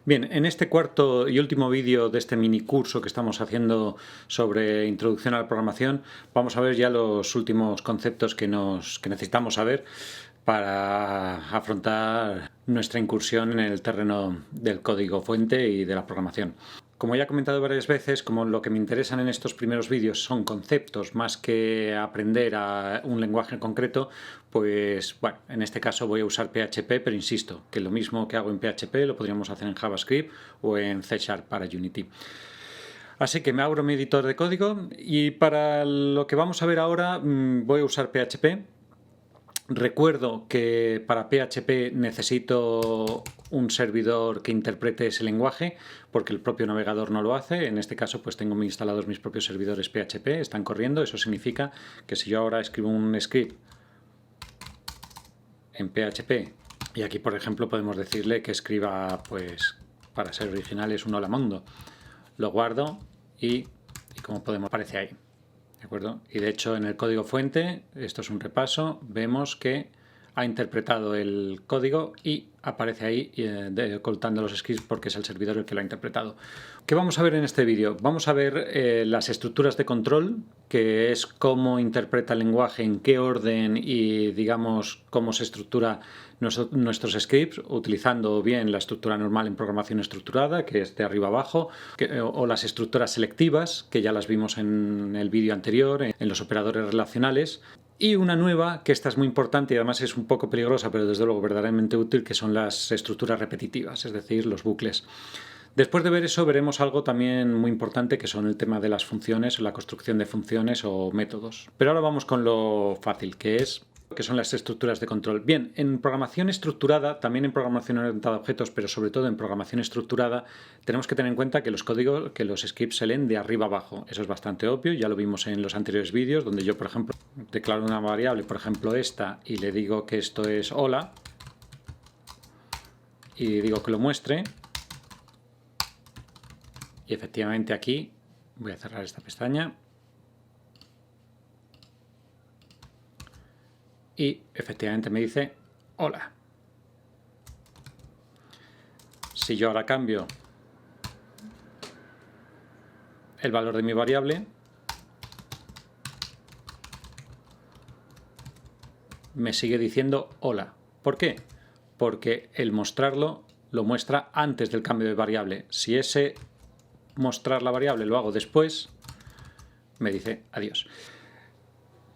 Bien, en este cuarto y último vídeo de este mini curso que estamos haciendo sobre introducción a la programación, vamos a ver ya los últimos conceptos que necesitamos saber para afrontar nuestra incursión en el terreno del código fuente y de la programación. Como ya he comentado varias veces, como lo que me interesan en estos primeros vídeos son conceptos más que aprender a un lenguaje en concreto, pues bueno, en este caso voy a usar PHP, pero insisto, que lo mismo que hago en PHP lo podríamos hacer en JavaScript o en C# para Unity. Así que me abro mi editor de código y para lo que vamos a ver ahora voy a usar PHP. Recuerdo que para PHP necesito un servidor que interprete ese lenguaje porque el propio navegador no lo hace. En este caso pues tengo instalados mis propios servidores PHP, están corriendo. Eso significa que si yo ahora escribo un script en PHP y aquí por ejemplo podemos decirle que escriba, pues para ser originales, un hola mundo, lo guardo y como podemos aparece ahí. ¿De acuerdo? Y de hecho en el código fuente, esto es un repaso, vemos que ha interpretado el código y aparece ahí ocultando los scripts porque es el servidor el que lo ha interpretado. ¿Qué vamos a ver en este vídeo? Vamos a ver las estructuras de control, que es cómo interpreta el lenguaje, en qué orden y digamos cómo se estructura nuestros scripts, utilizando bien la estructura normal en programación estructurada, que es de arriba abajo, o las estructuras selectivas, que ya las vimos en el vídeo anterior, en los operadores relacionales. Y una nueva, que esta es muy importante y además es un poco peligrosa, pero desde luego verdaderamente útil, que son las estructuras repetitivas, es decir, los bucles. Después de ver eso, veremos algo también muy importante, que son el tema de las funciones, la construcción de funciones o métodos. Pero ahora vamos con lo fácil, que son las estructuras de control. Bien, en programación estructurada, también en programación orientada a objetos, pero sobre todo en programación estructurada, tenemos que tener en cuenta que los scripts se leen de arriba abajo. Eso es bastante obvio, ya lo vimos en los anteriores vídeos, donde yo, por ejemplo, declaro una variable, por ejemplo esta, y le digo que esto es hola, y digo que lo muestre, y efectivamente aquí, voy a cerrar esta pestaña, y efectivamente me dice hola. Si yo ahora cambio el valor de mi variable, me sigue diciendo hola. ¿Por qué? Porque el mostrarlo lo muestra antes del cambio de variable. Si ese mostrar la variable lo hago después, me dice adiós.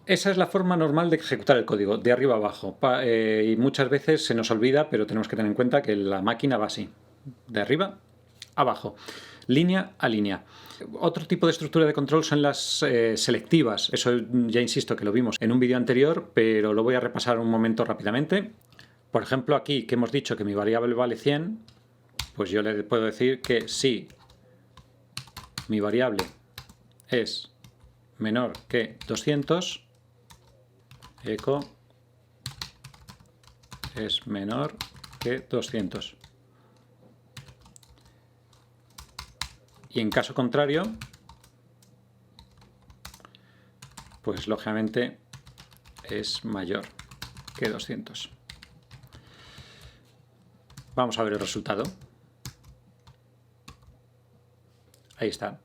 Esa es la forma normal de ejecutar el código, de arriba abajo. Y muchas veces se nos olvida, pero tenemos que tener en cuenta que la máquina va así, de arriba abajo, línea a línea. Otro tipo de estructura de control son las selectivas. Eso ya insisto que lo vimos en un vídeo anterior, pero lo voy a repasar un momento rápidamente. Por ejemplo, aquí que hemos dicho que mi variable vale 100, pues yo le puedo decir que si mi variable es menor que 200, echo es menor que 200. Y en caso contrario, pues lógicamente es mayor que 200. Vamos a ver el resultado. Ahí está.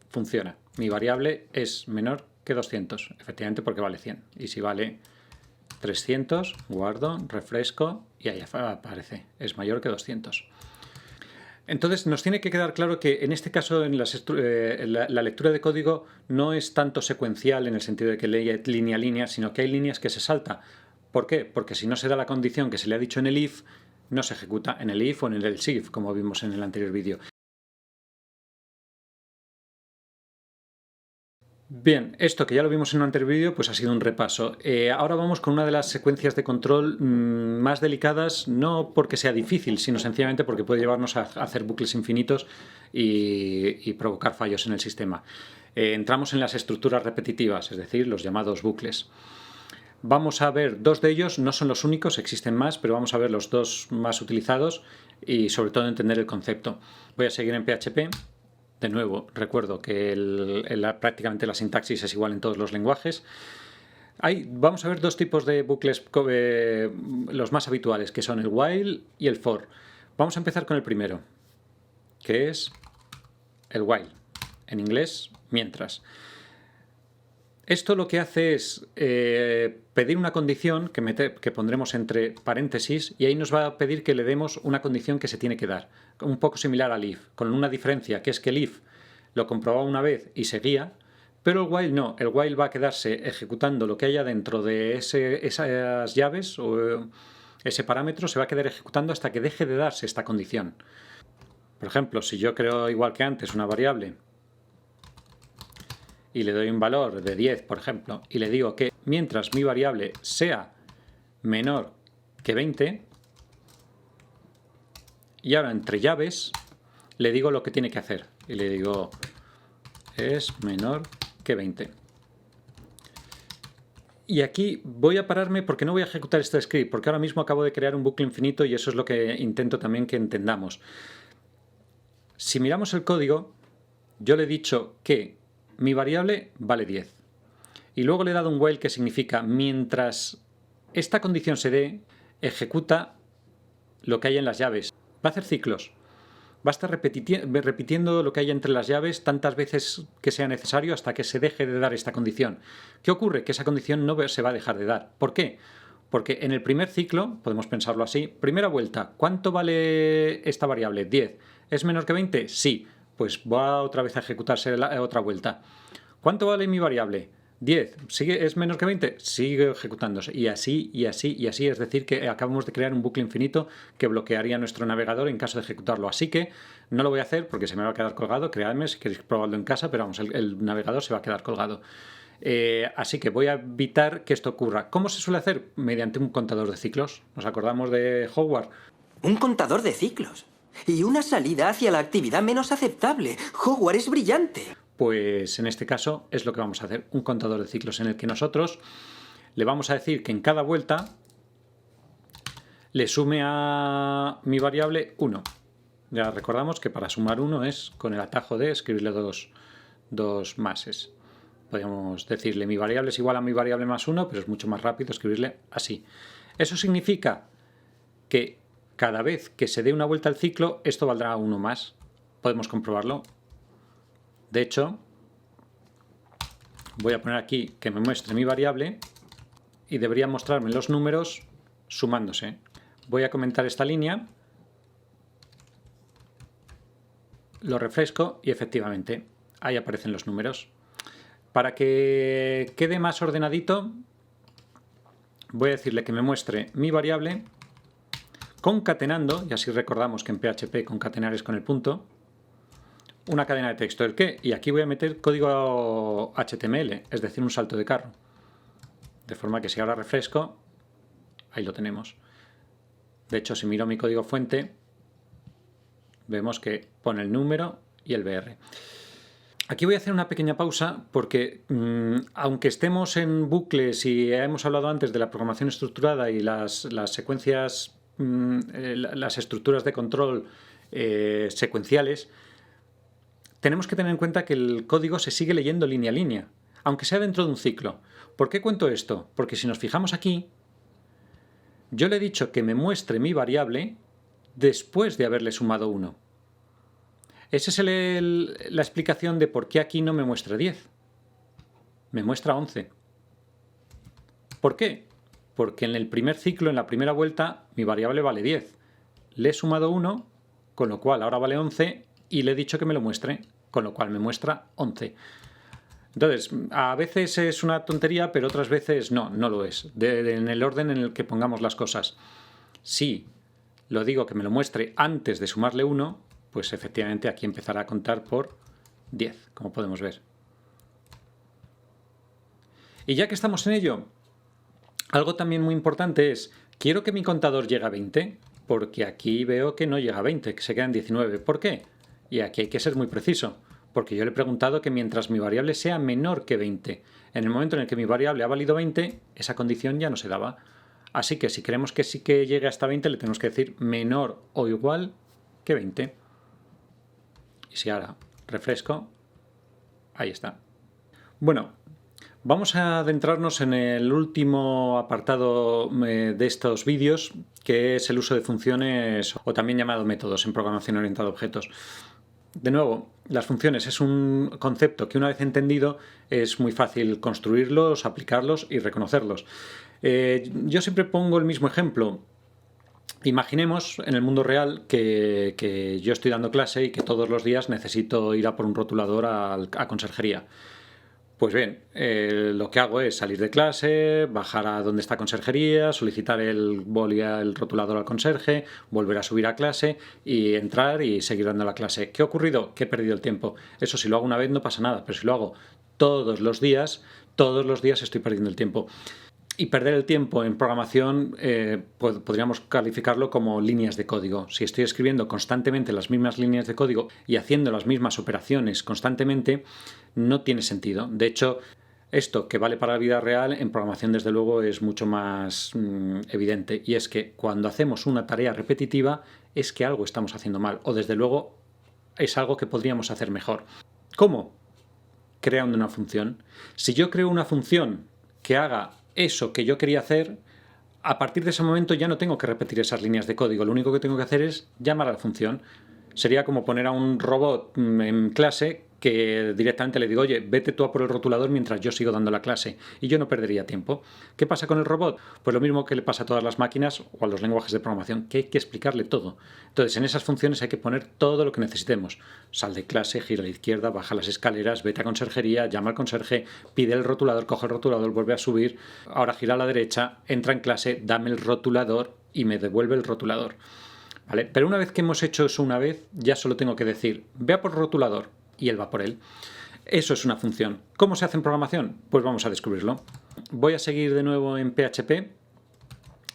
Funciona. Mi variable es menor que 200, efectivamente porque vale 100. Y si vale 300, guardo, refresco y ahí aparece. Es mayor que 200. Entonces nos tiene que quedar claro que en este caso en la lectura de código no es tanto secuencial en el sentido de que lee línea a línea, sino que hay líneas que se salta. ¿Por qué? Porque si no se da la condición que se le ha dicho en el if, no se ejecuta en el if o en el else if, como vimos en el anterior vídeo. Bien, esto que ya lo vimos en un anterior vídeo, pues ha sido un repaso. Ahora vamos con una de las secuencias de control más delicadas, no porque sea difícil, sino sencillamente porque puede llevarnos a hacer bucles infinitos y provocar fallos en el sistema. Entramos en las estructuras repetitivas, es decir, los llamados bucles. Vamos a ver dos de ellos, no son los únicos, existen más, pero vamos a ver los dos más utilizados y sobre todo entender el concepto. Voy a seguir en PHP. De nuevo, recuerdo que prácticamente la sintaxis es igual en todos los lenguajes. Vamos a ver dos tipos de bucles, los más habituales, que son el while y el for. Vamos a empezar con el primero. que es el while, en inglés, mientras. Esto lo que hace es pedir una condición que pondremos entre paréntesis, y ahí nos va a pedir que le demos una condición que se tiene que dar, un poco similar al if, con una diferencia, que es que el if lo comprobaba una vez y seguía, pero el while no. El while va a quedarse ejecutando lo que haya dentro de esas llaves, o ese parámetro se va a quedar ejecutando hasta que deje de darse esta condición. Por ejemplo, si yo creo, igual que antes, una variable y le doy un valor de 10, por ejemplo, y le digo que mientras mi variable sea menor que 20, y ahora entre llaves le digo lo que tiene que hacer, y le digo es menor que 20. Y aquí voy a pararme porque no voy a ejecutar este script, porque ahora mismo acabo de crear un bucle infinito y eso es lo que intento también que entendamos. Si miramos el código, yo le he dicho que mi variable vale 10. Y luego le he dado un while que significa mientras esta condición se dé, ejecuta lo que hay en las llaves. Va a hacer ciclos. Va a estar repitiendo lo que hay entre las llaves tantas veces que sea necesario hasta que se deje de dar esta condición. ¿Qué ocurre? Que esa condición no se va a dejar de dar. ¿Por qué? Porque en el primer ciclo, podemos pensarlo así, primera vuelta, ¿cuánto vale esta variable? 10. ¿Es menor que 20? Sí. Pues va otra vez a ejecutarse la otra vuelta. ¿Cuánto vale mi variable? 10. ¿Es menor que 20? Sigue ejecutándose. Y así, y así, y así. Es decir, que acabamos de crear un bucle infinito que bloquearía nuestro navegador en caso de ejecutarlo. Así que no lo voy a hacer porque se me va a quedar colgado. Creadme si queréis probarlo en casa, pero vamos, el navegador se va a quedar colgado. Así que voy a evitar que esto ocurra. ¿Cómo se suele hacer? Mediante un contador de ciclos. ¿Nos acordamos de Howard? Un contador de ciclos. Y una salida hacia la actividad menos aceptable. Howard es brillante. Pues en este caso es lo que vamos a hacer. Un contador de ciclos en el que nosotros le vamos a decir que en cada vuelta le sume a mi variable 1. Ya recordamos que para sumar 1 es con el atajo de escribirle dos máses. Podríamos decirle mi variable es igual a mi variable más 1, pero es mucho más rápido escribirle así. Eso significa que cada vez que se dé una vuelta al ciclo, esto valdrá 1 más. Podemos comprobarlo. De hecho, voy a poner aquí que me muestre mi variable y debería mostrarme los números sumándose. Voy a comentar esta línea, lo refresco y efectivamente ahí aparecen los números. Para que quede más ordenadito, voy a decirle que me muestre mi variable concatenando, y así recordamos que en PHP concatenar es con el punto, una cadena de texto, el qué, y aquí voy a meter código HTML, es decir, un salto de carro. De forma que si ahora refresco, ahí lo tenemos. De hecho, si miro mi código fuente, vemos que pone el número y el BR. Aquí voy a hacer una pequeña pausa porque aunque estemos en bucles y hemos hablado antes de la programación estructurada y las secuencias, las estructuras de control secuenciales, tenemos que tener en cuenta que el código se sigue leyendo línea a línea, aunque sea dentro de un ciclo. ¿Por qué cuento esto? Porque si nos fijamos aquí, yo le he dicho que me muestre mi variable después de haberle sumado 1. Esa es la explicación de por qué aquí no me muestra 10. Me muestra 11. ¿Por qué? Porque en el primer ciclo, en la primera vuelta, mi variable vale 10. Le he sumado 1, con lo cual ahora vale 11, y le he dicho que me lo muestre, con lo cual me muestra 11. Entonces, a veces es una tontería, pero otras veces no lo es. En el orden en el que pongamos las cosas. Si lo digo que me lo muestre antes de sumarle 1, pues efectivamente aquí empezará a contar por 10, como podemos ver. Y ya que estamos en ello, algo también muy importante es, quiero que mi contador llegue a 20, porque aquí veo que no llega a 20, que se queda en 19. ¿Por qué? Y aquí hay que ser muy preciso, porque yo le he preguntado que mientras mi variable sea menor que 20, en el momento en el que mi variable ha valido 20, esa condición ya no se daba. Así que si queremos que sí que llegue hasta 20, le tenemos que decir menor o igual que 20. Y si ahora refresco, ahí está. Bueno, vamos a adentrarnos en el último apartado de estos vídeos, que es el uso de funciones o también llamado métodos en programación orientada a objetos. De nuevo, las funciones es un concepto que una vez entendido es muy fácil construirlos, aplicarlos y reconocerlos. Yo siempre pongo el mismo ejemplo. Imaginemos en el mundo real que yo estoy dando clase y que todos los días necesito ir a por un rotulador a conserjería. Pues bien, lo que hago es salir de clase, bajar a donde está conserjería, solicitar el boli al rotulador al conserje, volver a subir a clase y entrar y seguir dando la clase. ¿Qué ha ocurrido? Que he perdido el tiempo. Eso si lo hago una vez no pasa nada, pero si lo hago todos los días estoy perdiendo el tiempo. Y perder el tiempo en programación podríamos calificarlo como líneas de código. Si estoy escribiendo constantemente las mismas líneas de código y haciendo las mismas operaciones constantemente, no tiene sentido. De hecho, esto que vale para la vida real, en programación desde luego es mucho más evidente. Y es que cuando hacemos una tarea repetitiva es que algo estamos haciendo mal. O desde luego es algo que podríamos hacer mejor. ¿Cómo? Creando una función. Si yo creo una función que haga eso que yo quería hacer, a partir de ese momento ya no tengo que repetir esas líneas de código. Lo único que tengo que hacer es llamar a la función. Sería como poner a un robot en clase que directamente le digo, oye, vete tú a por el rotulador mientras yo sigo dando la clase, y yo no perdería tiempo. ¿Qué pasa con el robot? Pues lo mismo que le pasa a todas las máquinas o a los lenguajes de programación, que hay que explicarle todo. Entonces, en esas funciones hay que poner todo lo que necesitemos. Sal de clase, gira a la izquierda, baja las escaleras, vete a conserjería, llama al conserje, pide el rotulador, coge el rotulador, vuelve a subir, ahora gira a la derecha, entra en clase, dame el rotulador y me devuelve el rotulador. ¿Vale? Pero una vez que hemos hecho eso una vez, ya solo tengo que decir, ve a por el rotulador, y él va por él. Eso es una función. ¿Cómo se hace en programación? Pues vamos a descubrirlo. Voy a seguir de nuevo en PHP.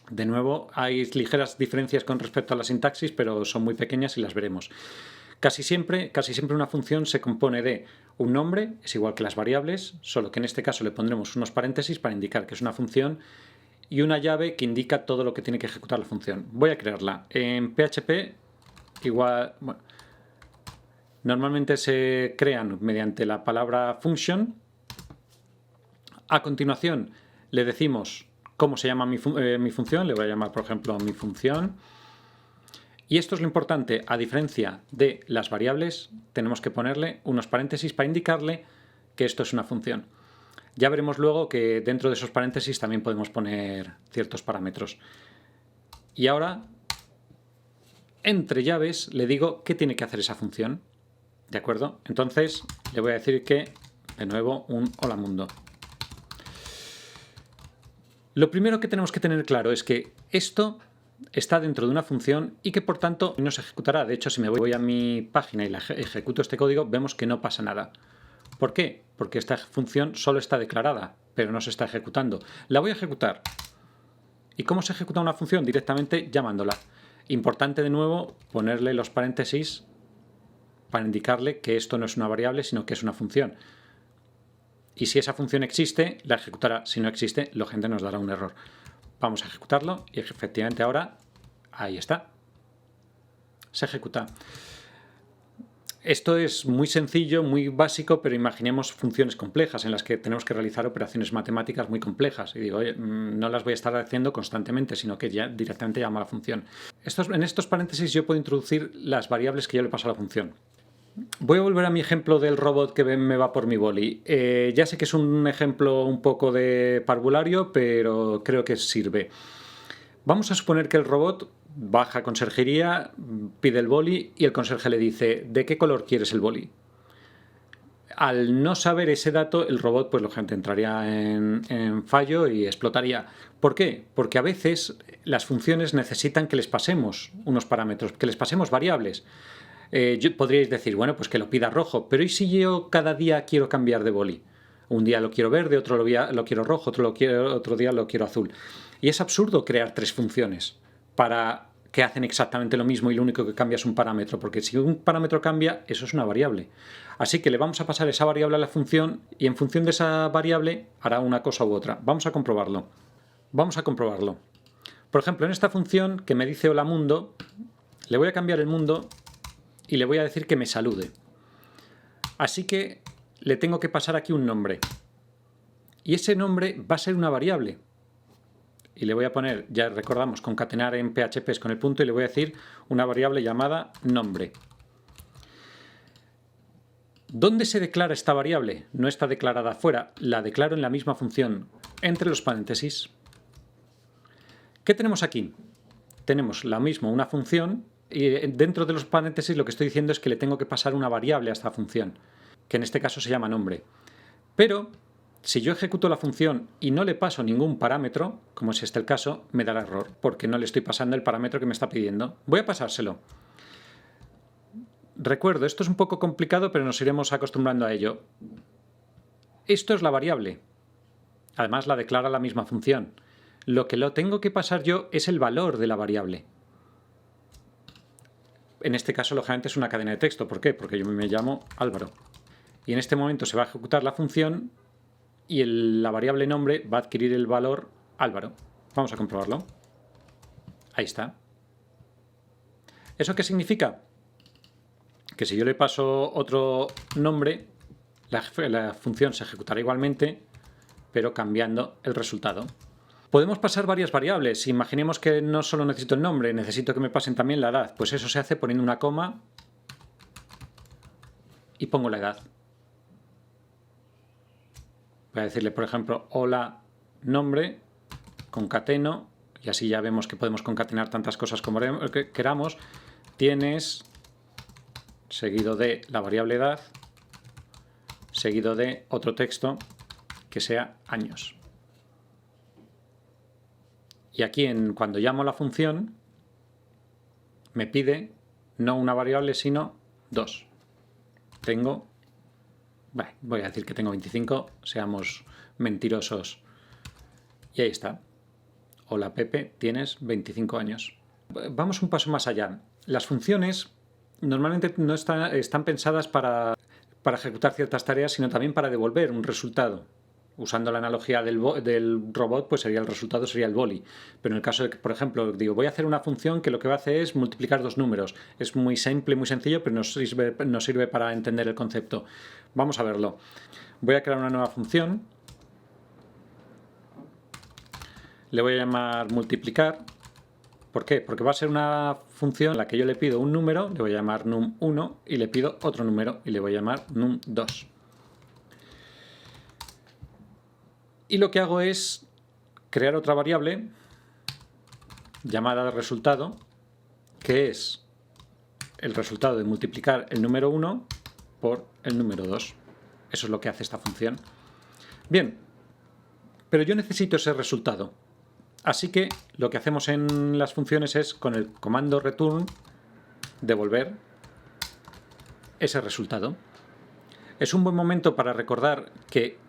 De nuevo, hay ligeras diferencias con respecto a la sintaxis, pero son muy pequeñas y las veremos. Casi siempre una función se compone de un nombre, es igual que las variables, solo que en este caso le pondremos unos paréntesis para indicar que es una función, y una llave que indica todo lo que tiene que ejecutar la función. Voy a crearla. En PHP, igual... Bueno, normalmente se crean mediante la palabra function. A continuación le decimos cómo se llama mi función. Le voy a llamar, por ejemplo, mi función. Y esto es lo importante. A diferencia de las variables, tenemos que ponerle unos paréntesis para indicarle que esto es una función. Ya veremos luego que dentro de esos paréntesis también podemos poner ciertos parámetros. Y ahora, entre llaves, le digo qué tiene que hacer esa función. ¿De acuerdo? Entonces le voy a decir que, de nuevo, un hola mundo. Lo primero que tenemos que tener claro es que esto está dentro de una función y que por tanto no se ejecutará. De hecho, si me voy a mi página y ejecuto este código, vemos que no pasa nada. ¿Por qué? Porque esta función solo está declarada, pero no se está ejecutando. La voy a ejecutar. ¿Y cómo se ejecuta una función? Directamente llamándola. Importante de nuevo ponerle los paréntesis para indicarle que esto no es una variable, sino que es una función. Y si esa función existe, la ejecutará. Si no existe, lógicamente nos dará un error. Vamos a ejecutarlo y efectivamente ahora, ahí está. Se ejecuta. Esto es muy sencillo, muy básico, pero imaginemos funciones complejas en las que tenemos que realizar operaciones matemáticas muy complejas. Y digo, oye, no las voy a estar haciendo constantemente, sino que ya directamente llamo a la función. En estos paréntesis yo puedo introducir las variables que yo le paso a la función. Voy a volver a mi ejemplo del robot que me va por mi boli. Ya sé que es un ejemplo un poco de parvulario, pero creo que sirve. Vamos a suponer que el robot baja a conserjería, pide el boli y el conserje le dice ¿de qué color quieres el boli? Al no saber ese dato, el robot pues lógicamente entraría en fallo y explotaría. ¿Por qué? Porque a veces las funciones necesitan que les pasemos unos parámetros, que les pasemos variables. Podríais decir, bueno, pues que lo pida rojo, pero ¿y si yo cada día quiero cambiar de boli? Un día lo quiero verde, otro lo quiero rojo, otro día lo quiero azul. Y es absurdo crear tres funciones para que hacen exactamente lo mismo y lo único que cambia es un parámetro, porque si un parámetro cambia, eso es una variable. Así que le vamos a pasar esa variable a la función y en función de esa variable hará una cosa u otra. Vamos a comprobarlo. Por ejemplo, en esta función que me dice hola mundo, le voy a cambiar el mundo y le voy a decir que me salude. Así que le tengo que pasar aquí un nombre. Y ese nombre va a ser una variable. Y le voy a poner, ya recordamos, concatenar en PHP es con el punto y le voy a decir una variable llamada nombre. ¿Dónde se declara esta variable? No está declarada afuera, la declaro en la misma función, entre los paréntesis. ¿Qué tenemos aquí? Tenemos lo mismo, una función, y dentro de los paréntesis lo que estoy diciendo es que le tengo que pasar una variable a esta función, que en este caso se llama nombre. Pero si yo ejecuto la función y no le paso ningún parámetro, como es este el caso, me dará error, porque no le estoy pasando el parámetro que me está pidiendo. Voy a pasárselo. Recuerdo, esto es un poco complicado, pero nos iremos acostumbrando a ello. Esto es la variable. Además la declara la misma función. Lo que lo tengo que pasar yo es el valor de la variable. En este caso, lógicamente, es una cadena de texto. ¿Por qué? Porque yo me llamo Álvaro. Y en este momento se va a ejecutar la función y la variable nombre va a adquirir el valor Álvaro. Vamos a comprobarlo. Ahí está. ¿Eso qué significa? Que si yo le paso otro nombre, la función se ejecutará igualmente, pero cambiando el resultado. Podemos pasar varias variables. Imaginemos que no solo necesito el nombre, necesito que me pasen también la edad. Pues eso se hace poniendo una coma y pongo la edad. Voy a decirle, por ejemplo, hola nombre, concateno, y así ya vemos que podemos concatenar tantas cosas como queramos. Tienes, seguido de la variable edad, seguido de otro texto que sea años. Y aquí, cuando llamo la función, me pide no una variable, sino 2. Tengo, voy a decir que tengo 25, seamos mentirosos. Y ahí está. Hola Pepe, tienes 25 años. Vamos un paso más allá. Las funciones normalmente no están pensadas para ejecutar ciertas tareas, sino también para devolver un resultado. Usando la analogía del robot, pues el resultado sería el boli. Pero en el caso de que, por ejemplo, digo, voy a hacer una función que lo que hace es multiplicar dos números. Es muy simple, muy sencillo, pero nos sirve para entender el concepto. Vamos a verlo. Voy a crear una nueva función. Le voy a llamar multiplicar. ¿Por qué? Porque va a ser una función en la que yo le pido un número, le voy a llamar num1, y le pido otro número, y le voy a llamar num2. Y lo que hago es crear otra variable llamada resultado, que es el resultado de multiplicar el número 1 por el número 2. Eso es lo que hace esta función. Bien, pero yo necesito ese resultado. Así que lo que hacemos en las funciones es, con el comando return, devolver ese resultado. Es un buen momento para recordar que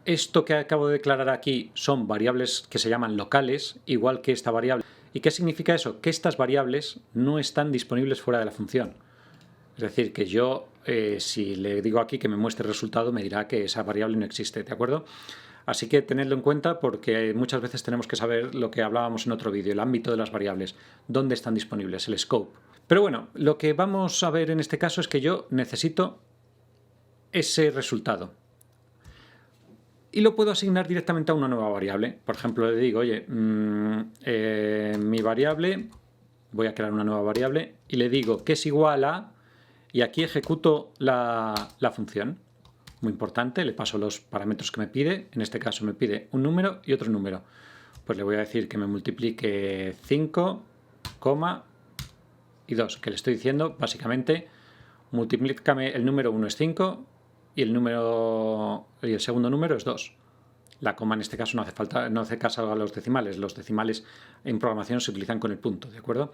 esto que acabo de declarar aquí son variables que se llaman locales, igual que esta variable. ¿Y qué significa eso? Que estas variables no están disponibles fuera de la función. Es decir, que yo, si le digo aquí que me muestre el resultado, me dirá que esa variable no existe, ¿de acuerdo? Así que tenedlo en cuenta, porque muchas veces tenemos que saber lo que hablábamos en otro vídeo, el ámbito de las variables, dónde están disponibles, el scope. Pero bueno, lo que vamos a ver en este caso es que yo necesito ese resultado. Y lo puedo asignar directamente a una nueva variable. Por ejemplo, le digo, oye, mi variable, voy a crear una nueva variable, y le digo que es igual a, y aquí ejecuto la función. Muy importante, le paso los parámetros que me pide. En este caso me pide un número y otro número. Pues le voy a decir que me multiplique 5, y 2. Que le estoy diciendo, básicamente, multiplícame, el número 1 es 5, y el segundo número es 2. La coma en este caso no hace caso a los decimales. Los decimales en programación se utilizan con el punto, ¿de acuerdo?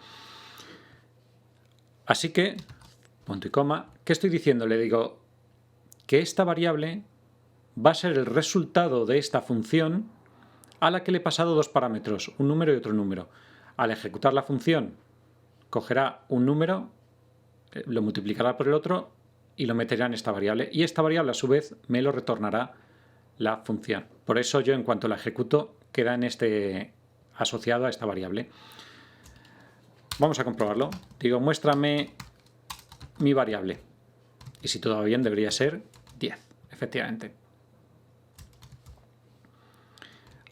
Así que, punto y coma, ¿qué estoy diciendo? Le digo que esta variable va a ser el resultado de esta función a la que le he pasado dos parámetros, un número y otro número. Al ejecutar la función, cogerá un número, lo multiplicará por el otro y lo meterá en esta variable. Y esta variable, a su vez, me lo retornará la función. Por eso yo, en cuanto la ejecuto, queda asociado a esta variable. Vamos a comprobarlo. Digo, muéstrame mi variable. Y si todo va bien, debería ser 10, efectivamente.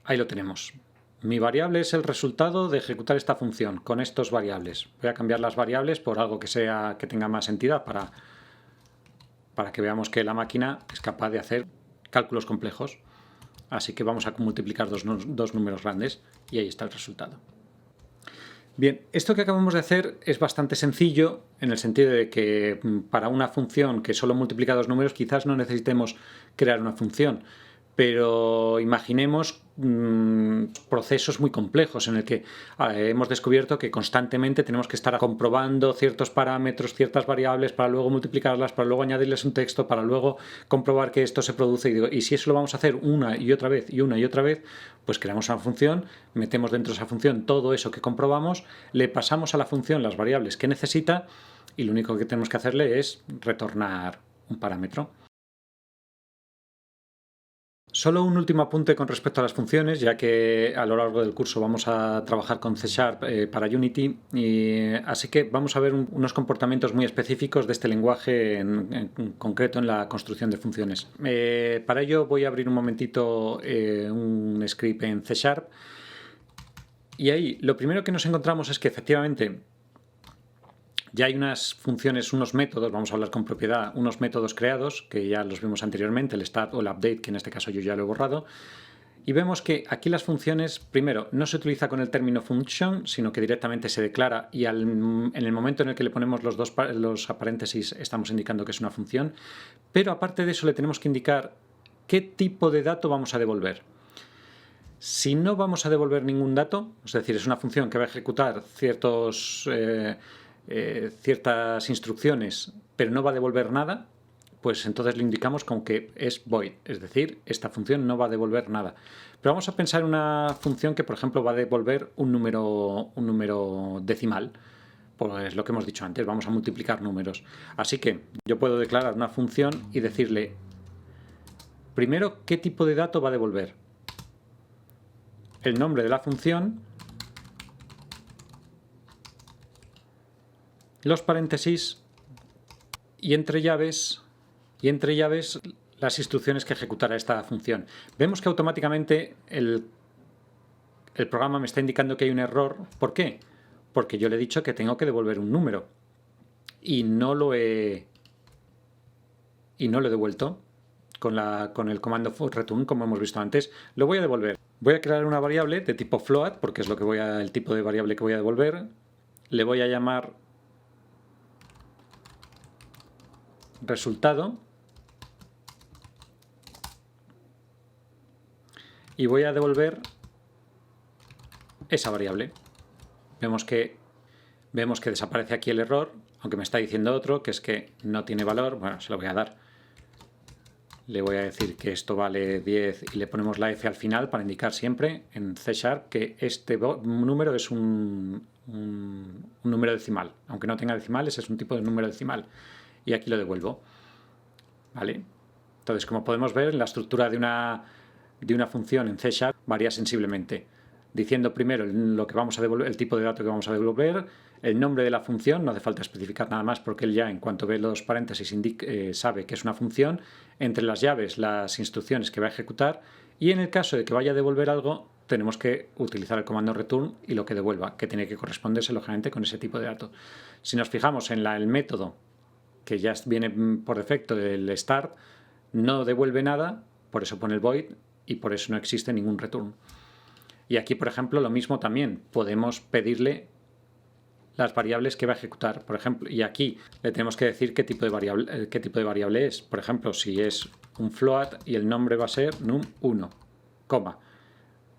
Ahí lo tenemos. Mi variable es el resultado de ejecutar esta función con estos variables. Voy a cambiar las variables por algo que tenga más entidad para para que veamos que la máquina es capaz de hacer cálculos complejos. Así que vamos a multiplicar dos números grandes y ahí está el resultado. Bien, esto que acabamos de hacer es bastante sencillo en el sentido de que para una función que solo multiplica dos números quizás no necesitemos crear una función, pero imaginemos procesos muy complejos en el que hemos descubierto que constantemente tenemos que estar comprobando ciertos parámetros, ciertas variables para luego multiplicarlas, para luego añadirles un texto, para luego comprobar que esto se produce. Y si eso lo vamos a hacer una y otra vez y una y otra vez, pues creamos una función, metemos dentro de esa función todo eso que comprobamos, le pasamos a la función las variables que necesita y lo único que tenemos que hacerle es retornar un parámetro. Solo un último apunte con respecto a las funciones, ya que a lo largo del curso vamos a trabajar con C# para Unity, así que vamos a ver unos comportamientos muy específicos de este lenguaje en concreto en la construcción de funciones. Para ello voy a abrir un momentito un script en C# y ahí lo primero que nos encontramos es que efectivamente ya hay unas funciones, unos métodos, vamos a hablar con propiedad, unos métodos creados, que ya los vimos anteriormente, el start o el update, que en este caso yo ya lo he borrado, y vemos que aquí las funciones, primero, no se utiliza con el término function, sino que directamente se declara y en el momento en el que le ponemos los paréntesis estamos indicando que es una función, pero aparte de eso le tenemos que indicar qué tipo de dato vamos a devolver. Si no vamos a devolver ningún dato, es decir, es una función que va a ejecutar ciertas instrucciones, pero no va a devolver nada, pues entonces le indicamos con que es void, es decir, esta función no va a devolver nada. Pero vamos a pensar en una función que, por ejemplo, va a devolver un número decimal. Pues lo que hemos dicho antes, vamos a multiplicar números. Así que yo puedo declarar una función y decirle, primero, qué tipo de dato va a devolver. El nombre de la función, los paréntesis y entre llaves las instrucciones que ejecutará esta función. Vemos que automáticamente el programa me está indicando que hay un error. ¿Por qué? Porque yo le he dicho que tengo que devolver un número y no lo he devuelto con el comando return, como hemos visto antes. Lo voy a devolver. Voy a crear una variable de tipo float, porque es el tipo de variable que voy a devolver. Le voy a llamar resultado y voy a devolver esa variable. Vemos que desaparece aquí el error, aunque me está diciendo otro, que es que no tiene valor. Bueno, se lo voy a dar. Le voy a decir que esto vale 10 y le ponemos la F al final para indicar siempre en C# que este número es un número decimal. Aunque no tenga decimales, es un tipo de número decimal. Y aquí lo devuelvo. ¿Vale? Entonces, como podemos ver, la estructura de una función en C# varía sensiblemente, diciendo primero lo que vamos a devolver, el tipo de dato que vamos a devolver, el nombre de la función, no hace falta especificar nada más porque él ya en cuanto ve los paréntesis sabe que es una función, entre las llaves las instrucciones que va a ejecutar y en el caso de que vaya a devolver algo tenemos que utilizar el comando return y lo que devuelva, que tiene que corresponderse lógicamente con ese tipo de dato. Si nos fijamos en el método que ya viene por defecto del start, no devuelve nada, por eso pone el void y por eso no existe ningún return. Y aquí, por ejemplo, lo mismo también. Podemos pedirle las variables que va a ejecutar, por ejemplo, y aquí le tenemos que decir qué tipo de variable es. Por ejemplo, si es un float y el nombre va a ser num1, coma.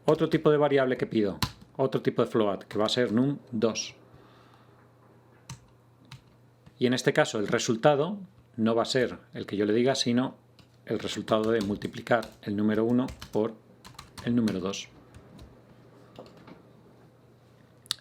Otro tipo de variable que pido, otro tipo de float que va a ser num2. Y en este caso el resultado no va a ser el que yo le diga, sino el resultado de multiplicar el número 1 por el número 2.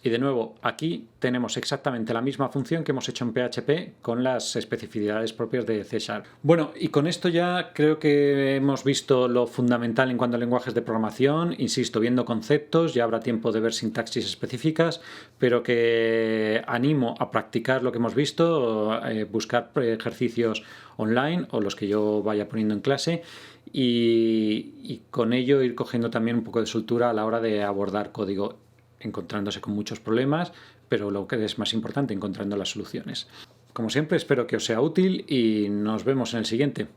Y de nuevo, aquí tenemos exactamente la misma función que hemos hecho en PHP con las especificidades propias de C#. Bueno, y con esto ya creo que hemos visto lo fundamental en cuanto a lenguajes de programación. Insisto, viendo conceptos, ya habrá tiempo de ver sintaxis específicas, pero que animo a practicar lo que hemos visto, buscar ejercicios online o los que yo vaya poniendo en clase y con ello ir cogiendo también un poco de soltura a la hora de abordar código, encontrándose con muchos problemas, pero lo que es más importante, encontrando las soluciones. Como siempre, espero que os sea útil y nos vemos en el siguiente.